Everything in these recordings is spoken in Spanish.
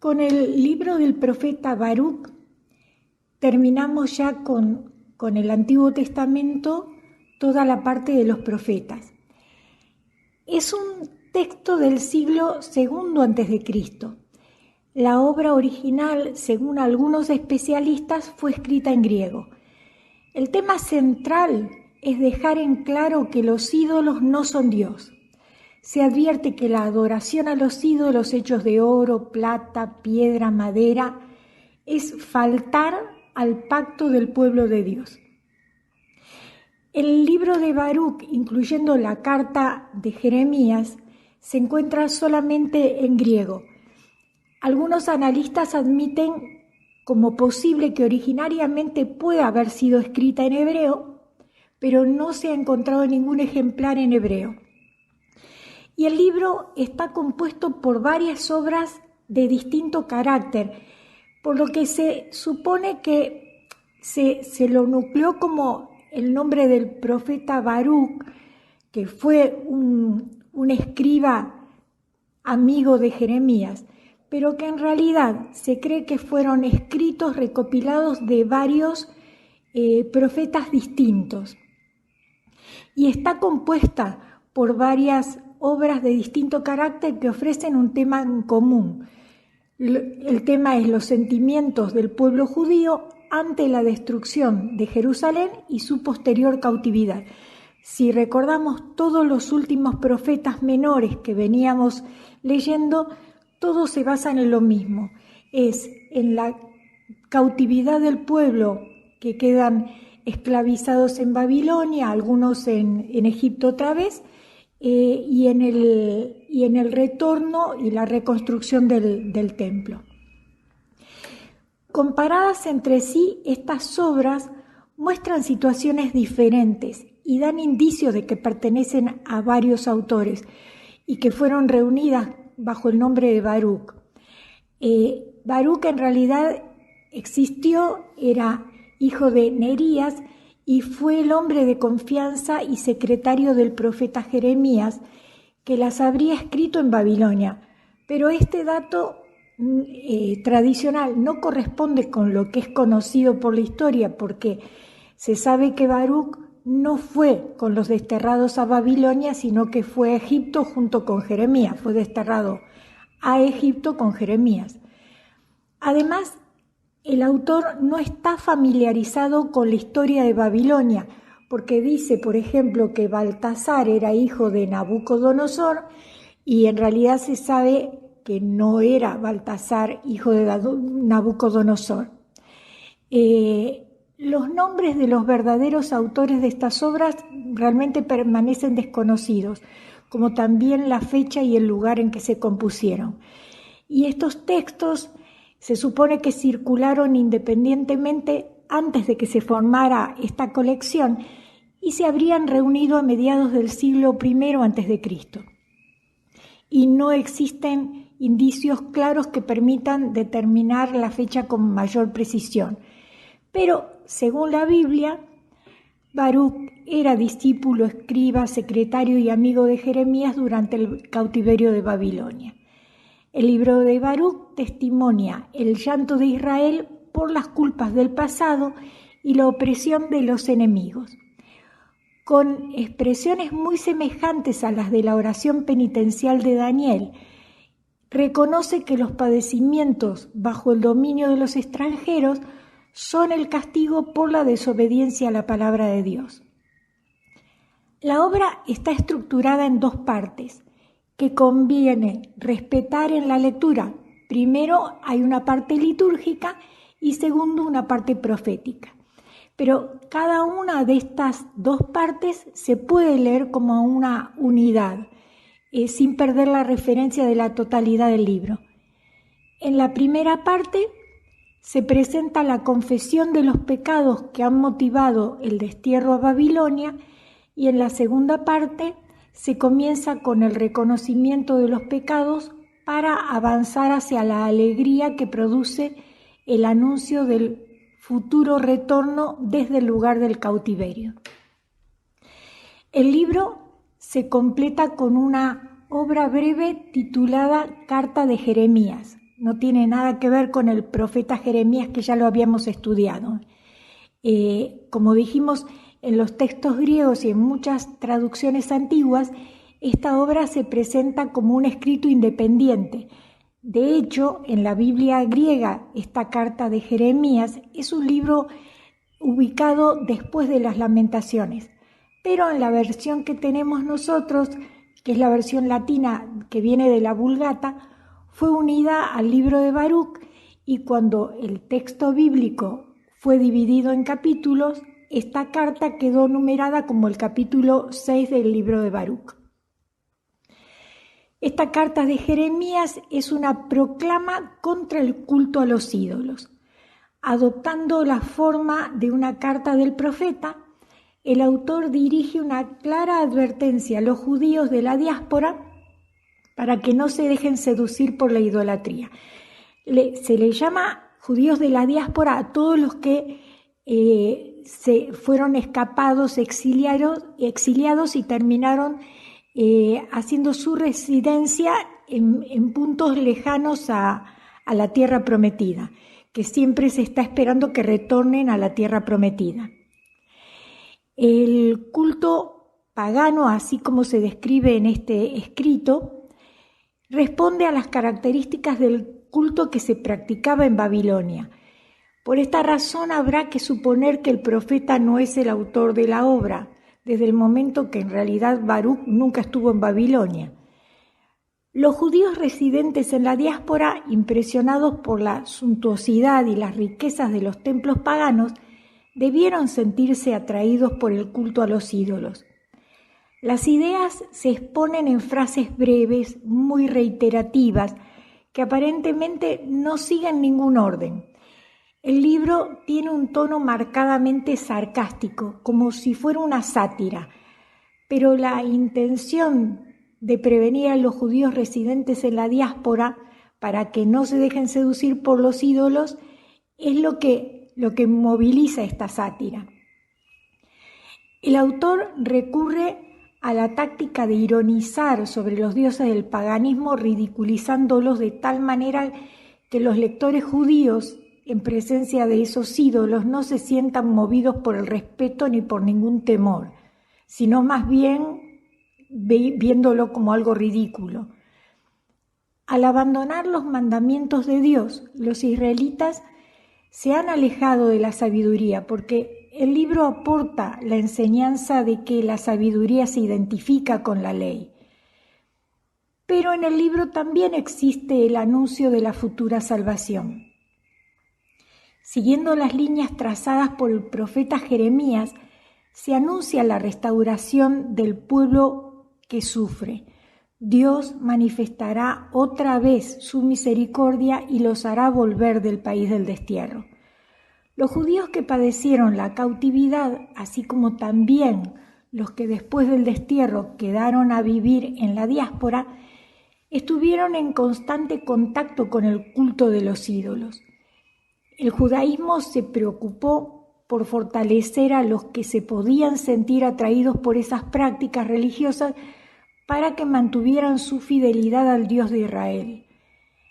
Con el libro del profeta Baruc terminamos ya con el Antiguo Testamento, toda la parte de los profetas. Es un texto del siglo II a.C. La obra original, según algunos especialistas, fue escrita en griego. El tema central es dejar en claro que los ídolos no son Dios. Se advierte que la adoración a los ídolos hechos de oro, plata, piedra, madera, es faltar al pacto del pueblo de Dios. El libro de Baruc, incluyendo la carta de Jeremías, se encuentra solamente en griego. Algunos analistas admiten como posible que originariamente pueda haber sido escrita en hebreo, pero no se ha encontrado ningún ejemplar en hebreo. Y el libro está compuesto por varias obras de distinto carácter, por lo que se supone que se lo nucleó como el nombre del profeta Baruc, que fue un escriba amigo de Jeremías, pero que en realidad se cree que fueron escritos recopilados de varios profetas distintos. Y está compuesta por varias obras de distinto carácter que ofrecen un tema en común. El tema es los sentimientos del pueblo judío ante la destrucción de Jerusalén y su posterior cautividad. Si recordamos todos los últimos profetas menores que veníamos leyendo, todos se basan en lo mismo, es en la cautividad del pueblo que quedan esclavizados en Babilonia, algunos en Egipto otra vez, y en el retorno y la reconstrucción del templo. Comparadas entre sí, estas obras muestran situaciones diferentes y dan indicios de que pertenecen a varios autores y que fueron reunidas bajo el nombre de Baruc. Baruc en realidad existió, era hijo de Nerías y fue el hombre de confianza y secretario del profeta Jeremías, que las habría escrito en Babilonia. Pero este dato tradicional no corresponde con lo que es conocido por la historia, porque se sabe que Baruc no fue con los desterrados a Babilonia, sino que fue a Egipto junto con Jeremías, fue desterrado a Egipto con Jeremías. Además, el autor no está familiarizado con la historia de Babilonia, porque dice, por ejemplo, que Baltasar era hijo de Nabucodonosor, y en realidad se sabe que no era Baltasar hijo de Nabucodonosor. Los nombres de los verdaderos autores de estas obras realmente permanecen desconocidos, como también la fecha y el lugar en que se compusieron. Y estos textos se supone que circularon independientemente antes de que se formara esta colección y se habrían reunido a mediados del siglo I a.C. Y no existen indicios claros que permitan determinar la fecha con mayor precisión. Pero, según la Biblia, Baruc era discípulo, escriba, secretario y amigo de Jeremías durante el cautiverio de Babilonia. El libro de Baruc testimonia el llanto de Israel por las culpas del pasado y la opresión de los enemigos. Con expresiones muy semejantes a las de la oración penitencial de Daniel, reconoce que los padecimientos bajo el dominio de los extranjeros son el castigo por la desobediencia a la palabra de Dios. La obra está estructurada en dos partes que conviene respetar en la lectura. Primero hay una parte litúrgica y segundo una parte profética. Pero cada una de estas dos partes se puede leer como una unidad, sin perder la referencia de la totalidad del libro. En la primera parte se presenta la confesión de los pecados que han motivado el destierro a Babilonia y en la segunda parte se comienza con el reconocimiento de los pecados para avanzar hacia la alegría que produce el anuncio del futuro retorno desde el lugar del cautiverio. El libro se completa con una obra breve titulada Carta de Jeremías, no tiene nada que ver con el profeta Jeremías, que ya lo habíamos estudiado. Como dijimos, en los textos griegos y en muchas traducciones antiguas, esta obra se presenta como un escrito independiente. De hecho, en la Biblia griega, esta carta de Jeremías es un libro ubicado después de las Lamentaciones, pero en la versión que tenemos nosotros, que es la versión latina que viene de la Vulgata, fue unida al libro de Baruc, y cuando el texto bíblico fue dividido en capítulos, esta carta quedó numerada como el capítulo 6 del libro de Baruc. Esta carta de Jeremías es una proclama contra el culto a los ídolos. Adoptando la forma de una carta del profeta, el autor dirige una clara advertencia a los judíos de la diáspora para que no se dejen seducir por la idolatría. Se le llama judíos de la diáspora a todos los que se fueron escapados, exiliados y terminaron haciendo su residencia en puntos lejanos a la tierra prometida, que siempre se está esperando que retornen a la tierra prometida. El culto pagano, así como se describe en este escrito, responde a las características del culto que se practicaba en Babilonia. Por esta razón habrá que suponer que el profeta no es el autor de la obra, desde el momento que en realidad Baruc nunca estuvo en Babilonia. Los judíos residentes en la diáspora, impresionados por la suntuosidad y las riquezas de los templos paganos, debieron sentirse atraídos por el culto a los ídolos. Las ideas se exponen en frases breves, muy reiterativas, que aparentemente no siguen ningún orden. El libro tiene un tono marcadamente sarcástico, como si fuera una sátira, pero la intención de prevenir a los judíos residentes en la diáspora para que no se dejen seducir por los ídolos es lo que moviliza esta sátira. El autor recurre a la táctica de ironizar sobre los dioses del paganismo, ridiculizándolos de tal manera que los lectores judíos, en presencia de esos ídolos, no se sientan movidos por el respeto ni por ningún temor, sino más bien viéndolo como algo ridículo. Al abandonar los mandamientos de Dios, los israelitas se han alejado de la sabiduría, porque el libro aporta la enseñanza de que la sabiduría se identifica con la ley. Pero en el libro también existe el anuncio de la futura salvación. Siguiendo las líneas trazadas por el profeta Jeremías, se anuncia la restauración del pueblo que sufre. Dios manifestará otra vez su misericordia y los hará volver del país del destierro. Los judíos que padecieron la cautividad, así como también los que después del destierro quedaron a vivir en la diáspora, estuvieron en constante contacto con el culto de los ídolos. El judaísmo se preocupó por fortalecer a los que se podían sentir atraídos por esas prácticas religiosas para que mantuvieran su fidelidad al Dios de Israel.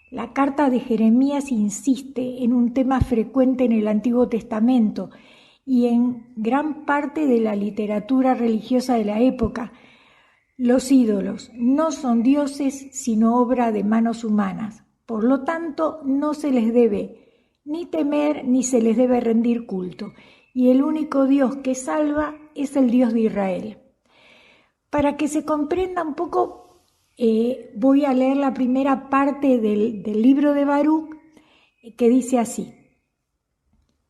La carta de Jeremías insiste en un tema frecuente en el Antiguo Testamento y en gran parte de la literatura religiosa de la época. Los ídolos no son dioses, sino obra de manos humanas. Por lo tanto, no se les debe ni temer ni se les debe rendir culto. Y el único Dios que salva es el Dios de Israel. Para que se comprenda un poco, voy a leer la primera parte del libro de Baruc, que dice así.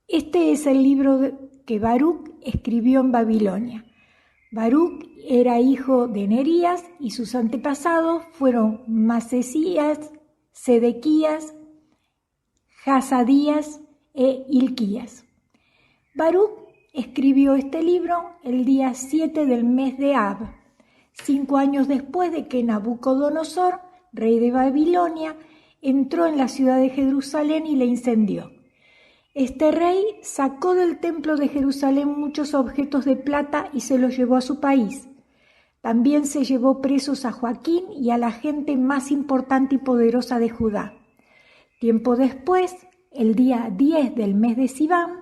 Este es el libro que Baruc escribió en Babilonia. Baruc era hijo de Nerías y sus antepasados fueron Masesías, Sedequías, Hasadías e Hilquías. Baruc escribió este libro el día 7 del mes de Ab, 5 años después de que Nabucodonosor, rey de Babilonia, entró en la ciudad de Jerusalén y la incendió. Este rey sacó del templo de Jerusalén muchos objetos de plata y se los llevó a su país. También se llevó presos a Joaquín y a la gente más importante y poderosa de Judá. Tiempo después, el día 10 del mes de Siván,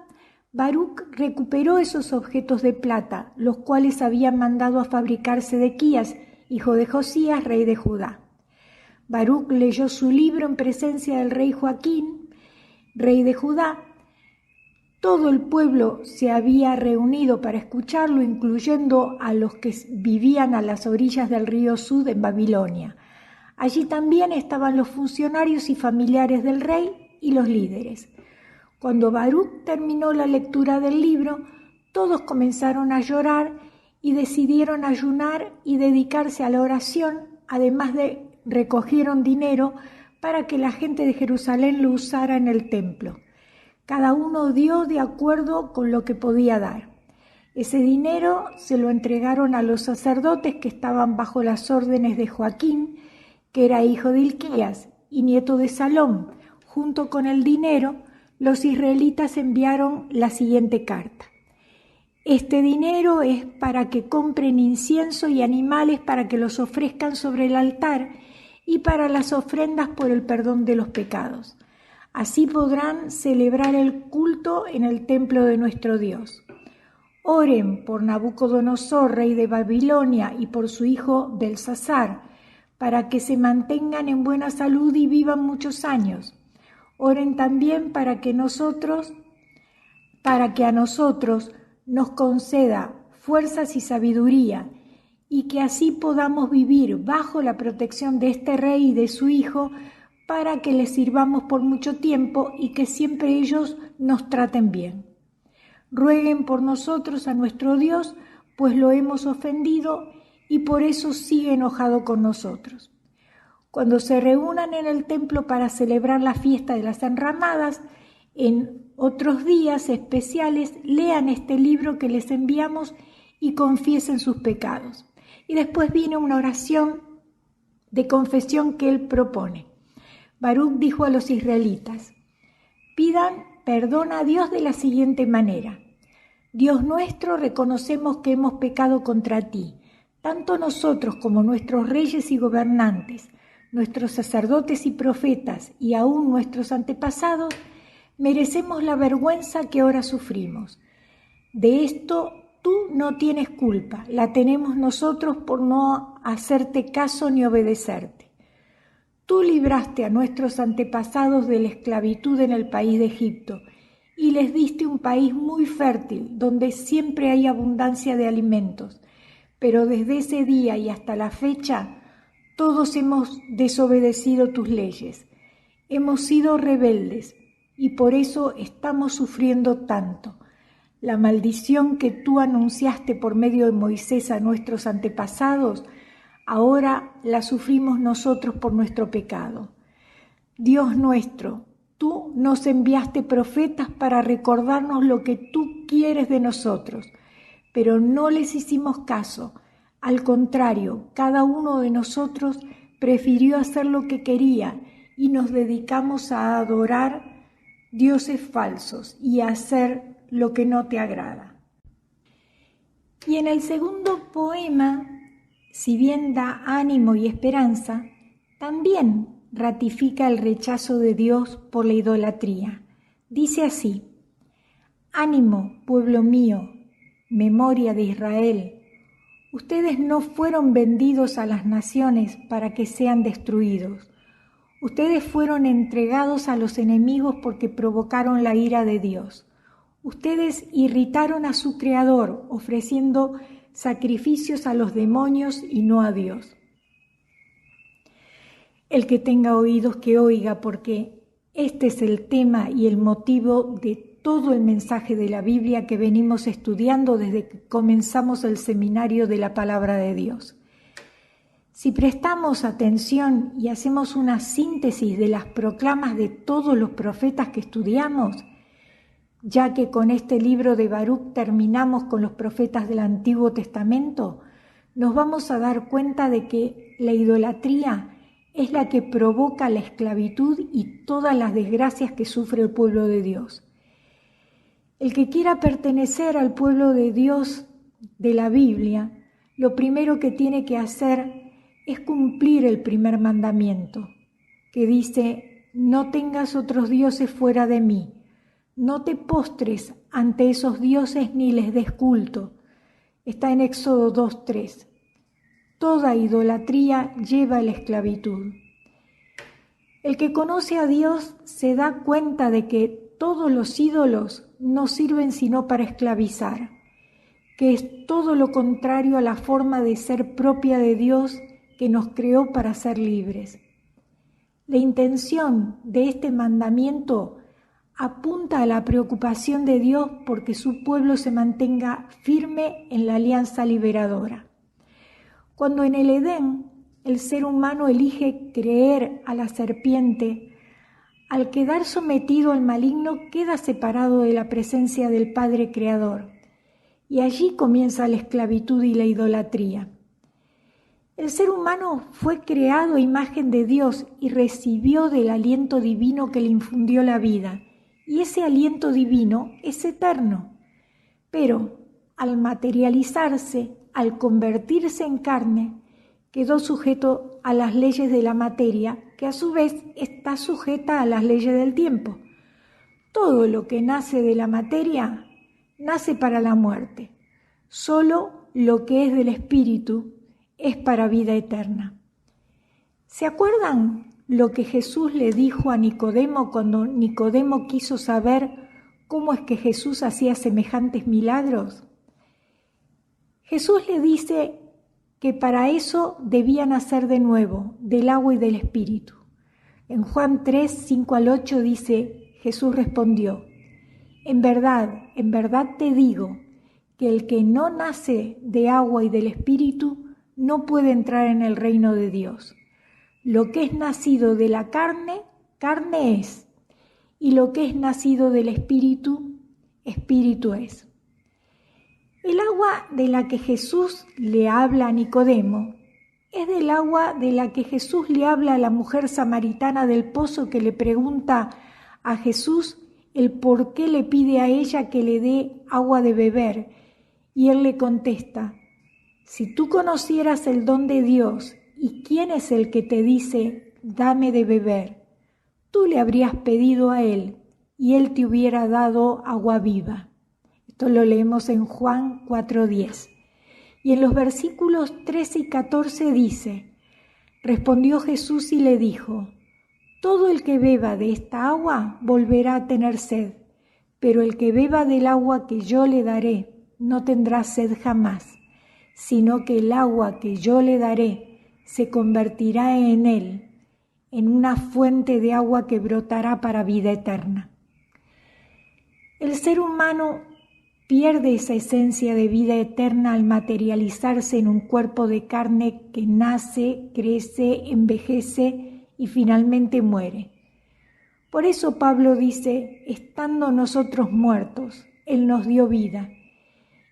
Baruc recuperó esos objetos de plata, los cuales habían mandado a fabricar Sedequías, hijo de Josías, rey de Judá. Baruc leyó su libro en presencia del rey Joaquín, rey de Judá. Todo el pueblo se había reunido para escucharlo, incluyendo a los que vivían a las orillas del río Sud en Babilonia. Allí también estaban los funcionarios y familiares del rey y los líderes. Cuando Baruc terminó la lectura del libro, todos comenzaron a llorar y decidieron ayunar y dedicarse a la oración, además de recogieron dinero para que la gente de Jerusalén lo usara en el templo. Cada uno dio de acuerdo con lo que podía dar. Ese dinero se lo entregaron a los sacerdotes que estaban bajo las órdenes de Joaquín, que era hijo de Hilquías y nieto de Salom. Junto con el dinero, los israelitas enviaron la siguiente carta. Este dinero es para que compren incienso y animales para que los ofrezcan sobre el altar y para las ofrendas por el perdón de los pecados. Así podrán celebrar el culto en el templo de nuestro Dios. Oren por Nabucodonosor, rey de Babilonia, y por su hijo Belsasar, para que se mantengan en buena salud y vivan muchos años. Oren también para que a nosotros nos conceda fuerzas y sabiduría, y que así podamos vivir bajo la protección de este rey y de su hijo, para que les sirvamos por mucho tiempo y que siempre ellos nos traten bien. Rueguen por nosotros a nuestro Dios, pues lo hemos ofendido y por eso sigue enojado con nosotros. Cuando se reúnan en el templo para celebrar la fiesta de las enramadas, en otros días especiales, lean este libro que les enviamos y confiesen sus pecados. Y después viene una oración de confesión que él propone. Baruc dijo a los israelitas: pidan perdón a Dios de la siguiente manera. Dios nuestro, reconocemos que hemos pecado contra ti, tanto nosotros como nuestros reyes y gobernantes, nuestros sacerdotes y profetas, y aún nuestros antepasados, merecemos la vergüenza que ahora sufrimos. De esto tú no tienes culpa, la tenemos nosotros por no hacerte caso ni obedecerte. Tú libraste a nuestros antepasados de la esclavitud en el país de Egipto y les diste un país muy fértil, donde siempre hay abundancia de alimentos. Pero desde ese día y hasta la fecha, todos hemos desobedecido tus leyes. Hemos sido rebeldes y por eso estamos sufriendo tanto. La maldición que tú anunciaste por medio de Moisés a nuestros antepasados, ahora la sufrimos nosotros por nuestro pecado. Dios nuestro, tú nos enviaste profetas para recordarnos lo que tú quieres de nosotros, pero no les hicimos caso. Al contrario, cada uno de nosotros prefirió hacer lo que quería y nos dedicamos a adorar dioses falsos y a hacer lo que no te agrada. Y en el segundo poema, si bien da ánimo y esperanza, también ratifica el rechazo de Dios por la idolatría. Dice así: ánimo, pueblo mío, memoria de Israel, ustedes no fueron vendidos a las naciones para que sean destruidos. Ustedes fueron entregados a los enemigos porque provocaron la ira de Dios. Ustedes irritaron a su Creador, ofreciendo sacrificios a los demonios y no a Dios. El que tenga oídos que oiga, porque este es el tema y el motivo de todo el mensaje de la Biblia que venimos estudiando desde que comenzamos el seminario de la Palabra de Dios. Si prestamos atención y hacemos una síntesis de las proclamas de todos los profetas que estudiamos, ya que con este libro de Baruc terminamos con los profetas del Antiguo Testamento, nos vamos a dar cuenta de que la idolatría es la que provoca la esclavitud y todas las desgracias que sufre el pueblo de Dios. El que quiera pertenecer al pueblo de Dios de la Biblia, lo primero que tiene que hacer es cumplir el primer mandamiento, que dice: no tengas otros dioses fuera de mí. No te postres ante esos dioses ni les des culto. Está en Éxodo 2:3. Toda idolatría lleva a la esclavitud. El que conoce a Dios se da cuenta de que todos los ídolos no sirven sino para esclavizar, que es todo lo contrario a la forma de ser propia de Dios que nos creó para ser libres. La intención de este mandamiento apunta a la preocupación de Dios porque su pueblo se mantenga firme en la alianza liberadora. Cuando en el Edén el ser humano elige creer a la serpiente, al quedar sometido al maligno queda separado de la presencia del Padre Creador, y allí comienza la esclavitud y la idolatría. El ser humano fue creado a imagen de Dios y recibió del aliento divino que le infundió la vida, y ese aliento divino es eterno. Pero al materializarse, al convertirse en carne, quedó sujeto a las leyes de la materia, que a su vez está sujeta a las leyes del tiempo. Todo lo que nace de la materia nace para la muerte. Solo lo que es del espíritu es para vida eterna. ¿Se acuerdan lo que Jesús le dijo a Nicodemo cuando Nicodemo quiso saber cómo es que Jesús hacía semejantes milagros? Jesús le dice que para eso debía nacer de nuevo, del agua y del espíritu. En Juan 3, 5 al 8 dice, Jesús respondió, en verdad te digo, que el que no nace de agua y del espíritu no puede entrar en el reino de Dios. Lo que es nacido de la carne, carne es, y lo que es nacido del espíritu, espíritu es. El agua de la que Jesús le habla a Nicodemo es del agua de la que Jesús le habla a la mujer samaritana del pozo que le pregunta a Jesús el por qué le pide a ella que le dé agua de beber. Y él le contesta, si tú conocieras el don de Dios y quién es el que te dice, dame de beber, tú le habrías pedido a él y él te hubiera dado agua viva. Esto lo leemos en Juan 4:10. Y en los versículos 13 y 14 dice, respondió Jesús y le dijo, todo el que beba de esta agua volverá a tener sed, pero el que beba del agua que yo le daré no tendrá sed jamás, sino que el agua que yo le daré se convertirá en él, en una fuente de agua que brotará para vida eterna. El ser humano pierde esa esencia de vida eterna al materializarse en un cuerpo de carne que nace, crece, envejece y finalmente muere. Por eso Pablo dice, estando nosotros muertos, Él nos dio vida.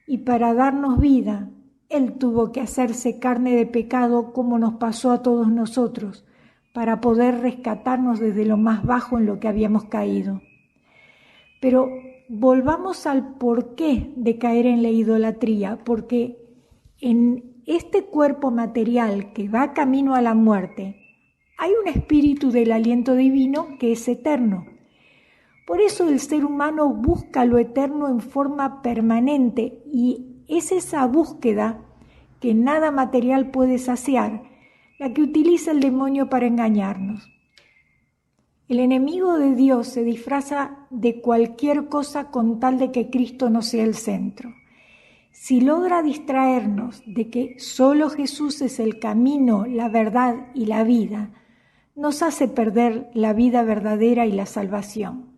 Y para darnos vida, Él tuvo que hacerse carne de pecado como nos pasó a todos nosotros, para poder rescatarnos desde lo más bajo en lo que habíamos caído. Pero volvamos al porqué de caer en la idolatría, porque en este cuerpo material que va camino a la muerte, hay un espíritu del aliento divino que es eterno. Por eso el ser humano busca lo eterno en forma permanente y es esa búsqueda que nada material puede saciar, la que utiliza el demonio para engañarnos. El enemigo de Dios se disfraza de cualquier cosa con tal de que Cristo no sea el centro. Si logra distraernos de que solo Jesús es el camino, la verdad y la vida, nos hace perder la vida verdadera y la salvación.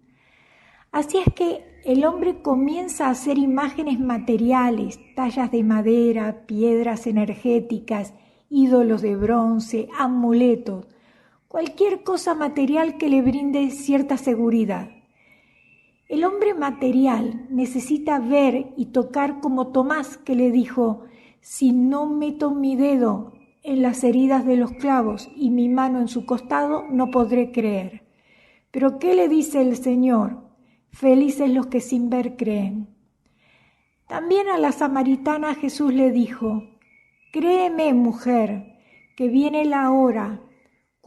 Así es que el hombre comienza a hacer imágenes materiales, tallas de madera, piedras energéticas, ídolos de bronce, amuletos, cualquier cosa material que le brinde cierta seguridad. El hombre material necesita ver y tocar como Tomás, que le dijo, si no meto mi dedo en las heridas de los clavos y mi mano en su costado, no podré creer. Pero ¿qué le dice el Señor? Felices los que sin ver creen. También a la samaritana Jesús le dijo, créeme, mujer, que viene la hora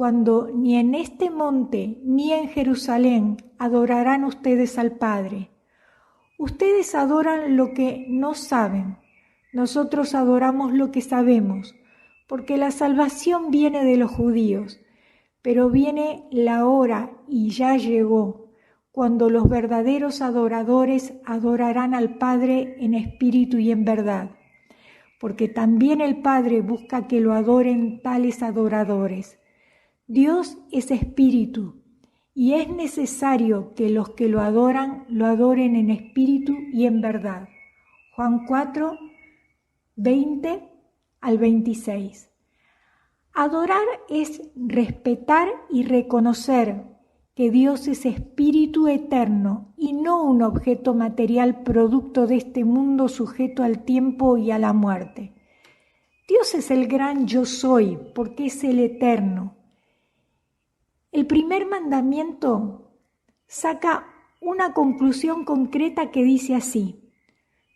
cuando ni en este monte ni en Jerusalén adorarán ustedes al Padre. Ustedes adoran lo que no saben, nosotros adoramos lo que sabemos, porque la salvación viene de los judíos, pero viene la hora y ya llegó, cuando los verdaderos adoradores adorarán al Padre en espíritu y en verdad, porque también el Padre busca que lo adoren tales adoradores. Dios es espíritu, y es necesario que los que lo adoren en espíritu y en verdad. Juan 4, 20 al 26. Adorar es respetar y reconocer que Dios es espíritu eterno y no un objeto material producto de este mundo sujeto al tiempo y a la muerte. Dios es el gran yo soy porque es el eterno. El primer mandamiento saca una conclusión concreta que dice así: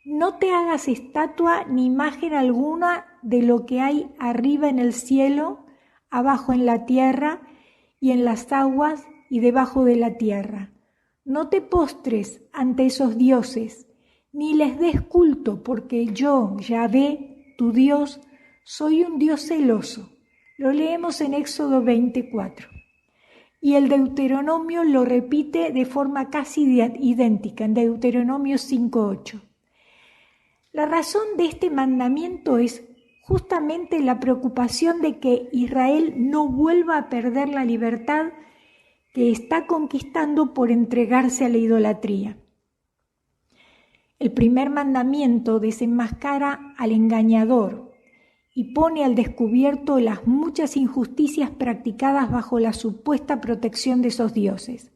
no te hagas estatua ni imagen alguna de lo que hay arriba en el cielo, abajo en la tierra y en las aguas y debajo de la tierra. No te postres ante esos dioses, ni les des culto, porque yo, Yahvé, tu Dios, soy un Dios celoso. Lo leemos en Éxodo 24. Y el Deuteronomio lo repite de forma casi idéntica, en Deuteronomio 5:8. La razón de este mandamiento es justamente la preocupación de que Israel no vuelva a perder la libertad que está conquistando por entregarse a la idolatría. El primer mandamiento desenmascara al engañador y pone al descubierto las muchas injusticias practicadas bajo la supuesta protección de esos dioses.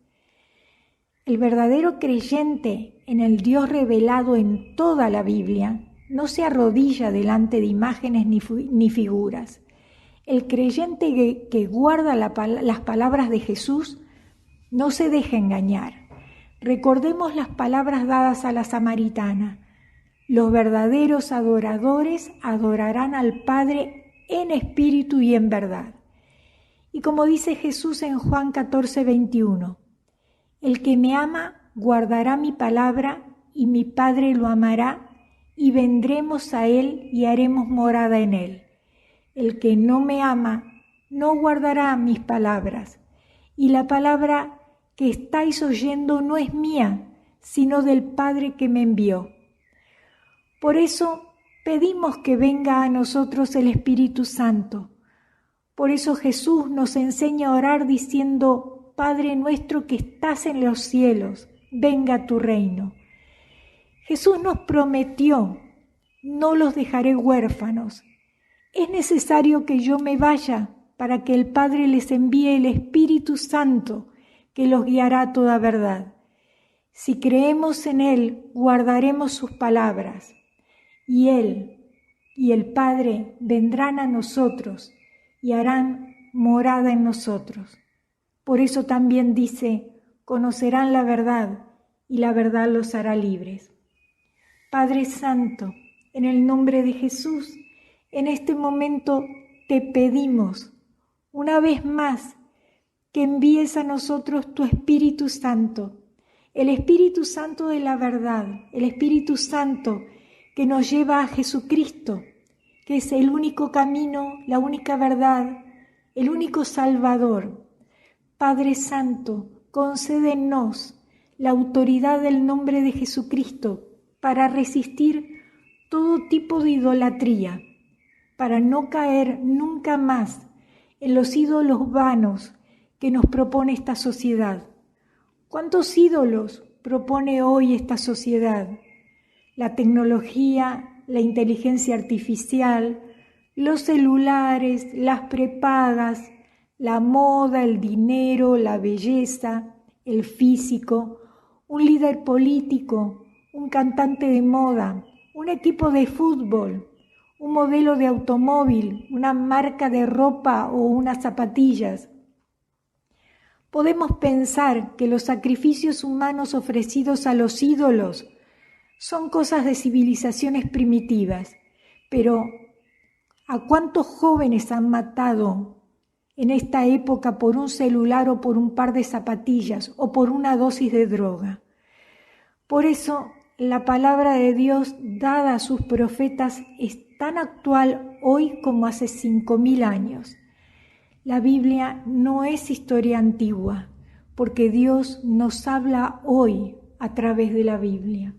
El verdadero creyente en el Dios revelado en toda la Biblia no se arrodilla delante de imágenes ni figuras. El creyente que guarda las palabras de Jesús no se deja engañar. Recordemos las palabras dadas a la samaritana: los verdaderos adoradores adorarán al Padre en espíritu y en verdad. Y como dice Jesús en Juan 14:21, el que me ama guardará mi palabra y mi Padre lo amará y vendremos a él y haremos morada en él. El que no me ama no guardará mis palabras, y la palabra que estáis oyendo no es mía, sino del Padre que me envió. Por eso pedimos que venga a nosotros el Espíritu Santo. Por eso Jesús nos enseña a orar diciendo: Padre nuestro que estás en los cielos, venga tu reino. Jesús nos prometió: no los dejaré huérfanos. Es necesario que yo me vaya para que el Padre les envíe el Espíritu Santo, que los guiará a toda verdad. Si creemos en Él, guardaremos sus palabras, y Él y el Padre vendrán a nosotros y harán morada en nosotros. Por eso también dice: conocerán la verdad y la verdad los hará libres. Padre Santo, en el nombre de Jesús, en este momento te pedimos una vez más que envíes a nosotros tu Espíritu Santo, el Espíritu Santo de la verdad, el Espíritu Santo que nos lleva a Jesucristo, que es el único camino, la única verdad, el único Salvador. Padre Santo, concédenos la autoridad del nombre de Jesucristo para resistir todo tipo de idolatría, para no caer nunca más en los ídolos vanos que nos propone esta sociedad. ¿Cuántos ídolos propone hoy esta sociedad? La tecnología, la inteligencia artificial, los celulares, las prepagas, la moda, el dinero, la belleza, el físico, un líder político, un cantante de moda, un equipo de fútbol, un modelo de automóvil, una marca de ropa o unas zapatillas. Podemos pensar que los sacrificios humanos ofrecidos a los ídolos son cosas de civilizaciones primitivas, pero ¿a cuántos jóvenes han matado en esta época por un celular o por un par de zapatillas o por una dosis de droga. Por eso la palabra de Dios dada a sus profetas es tan actual hoy como hace 5.000 años. La Biblia no es historia antigua, porque Dios nos habla hoy a través de la Biblia.